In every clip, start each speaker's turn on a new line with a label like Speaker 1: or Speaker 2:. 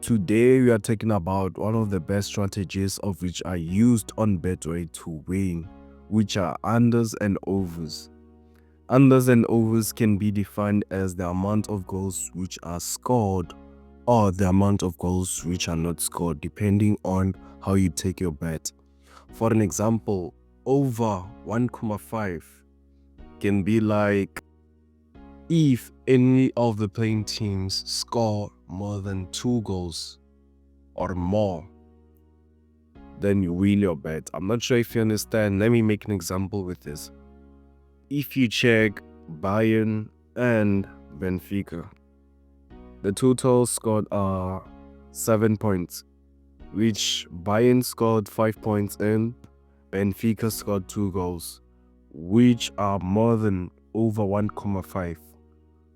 Speaker 1: Today we are talking about one of the best strategies of which are used on Betway to win, which are unders and overs. Unders and overs can be defined as the amount of goals which are scored or the amount of goals which are not scored, depending on how you take your bet. For an example, over 1.5 can be like if any of the playing teams score more than 2 goals or more, then you win your bet. I'm not sure if you understand. Let me make an example with this. If you check Bayern and Benfica, the total scored are 7 points, which Bayern scored 5 points and Benfica scored 2 goals, which are more than over 1.5.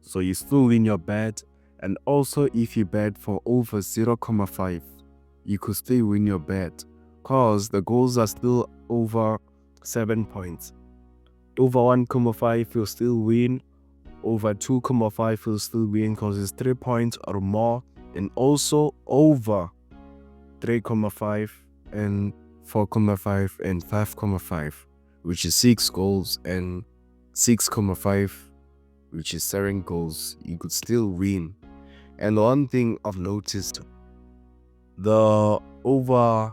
Speaker 1: So you still win your bet. And also if you bet for over 0.5, you could still win your bet because the goals are still over 7 points. Over 1.5 you'll still win. Over 2.5 you'll still win because it's 3 points or more. And also over 3.5 and 4.5 and 5.5, which is 6 goals, and 6.5, which is 7 goals, you could still win. And one thing I've noticed, the over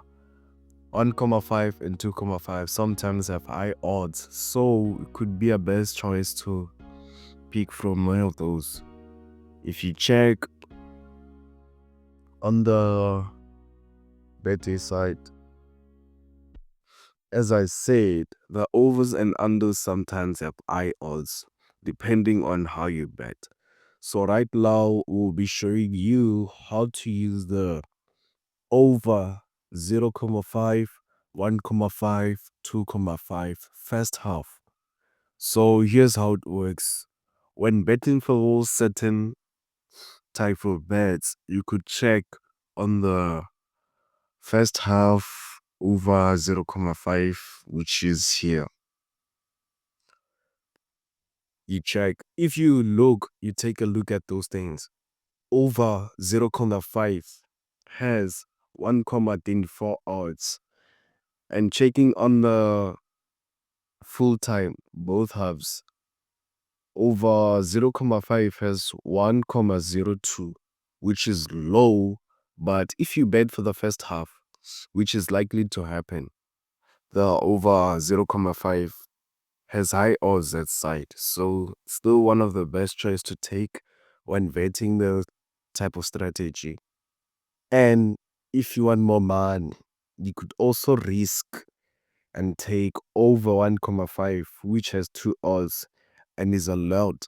Speaker 1: 1.5 and 2.5 sometimes have high odds, so it could be a best choice to pick from one of those. If you check on the Betway side, as I said, the overs and unders sometimes have high odds, depending on how you bet. So right now, we'll be showing you how to use the over 0.5, 1.5, 2.5 first half. So here's how it works. When betting for certain type of bets, you could check on the first half over 0.5, which is here. You check. If you look, you take a look at those things. Over 0.5 has 1.24 odds. And checking on the full time, both halves, over 0.5 has 1.02, which is low. But if you bet for the first half, which is likely to happen, the over 0.5 has high odds that side. So still one of the best choice to take when betting the type of strategy. And if you want more money, you could also risk and take over 1.5, which has 2 odds and is allowed.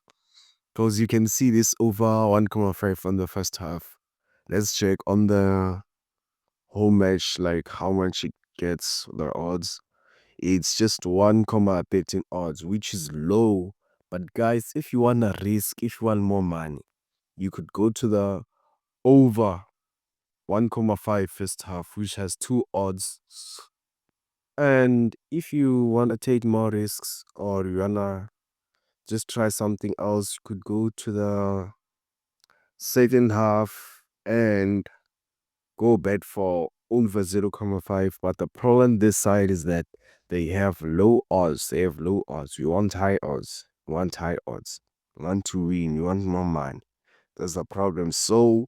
Speaker 1: Because you can see this over 1.5 on the first half. Let's check on the whole match, like how much it gets, the odds. It's just 1.13 odds, which is low. But guys, if you want to risk, if you want more money, you could go to the over 1.5 first half, which has 2 odds. And if you want to take more risks or you want to just try something else, you could go to the second half and go bet for over 0.5. But the problem this side is that they have low odds. They have low odds. You want high odds. You want high odds. You want to win. You want more money. That's the problem. So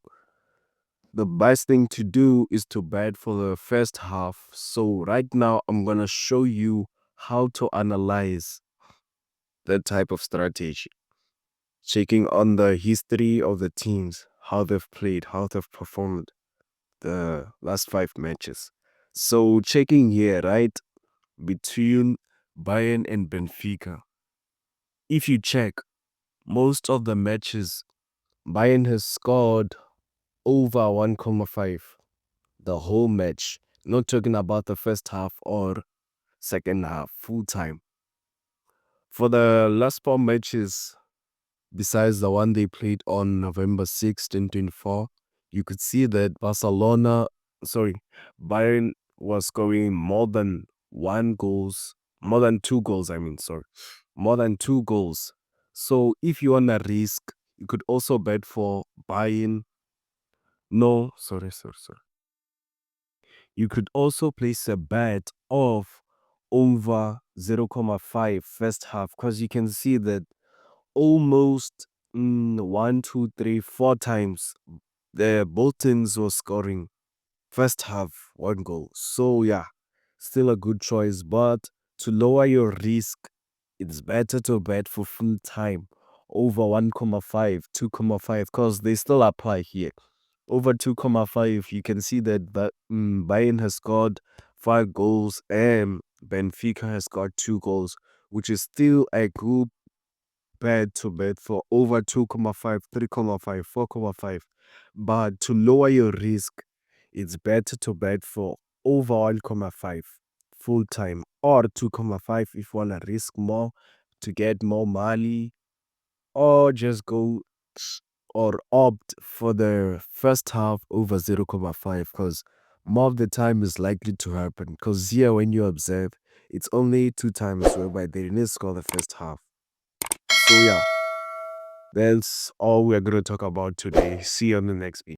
Speaker 1: the best thing to do is to bet for the first half. So right now I'm gonna show you how to analyze that type of strategy. Checking on the history of the teams, how they've played, how they've performed the last 5 matches. So checking here, right, between Bayern and Benfica. If you check most of the matches, Bayern has scored over 1.5 the whole match. Not talking about the first half or second half, full time. For the last 4 matches, besides the one they played on November 6th, 2024, you could see that Bayern was scoring more than 2 goals, more than 2 goals. So if you want to risk, you could also bet for Bayern No, sorry. You could also place a bet of over 0.5 first half because you can see that almost one, two, three, four times the both teams were scoring first half one goal. So yeah, still a good choice. But to lower your risk, it's better to bet for full time over 1.5, 2.5 because they still apply here. Over 2.5, you can see that Bayern has scored 5 goals and Benfica has got 2 goals, which is still a good bet to bet for over 2.5, 3.5, 4.5. But to lower your risk, it's better to bet for over 1.5 full time or 2.5 if you want to risk more to get more money, or just go or opt for the first half over 0.5 because more of the time is likely to happen. Because here, when you observe, it's only 2 times whereby they didn't score the first half. So, yeah, that's all we're going to talk about today. See you on the next video.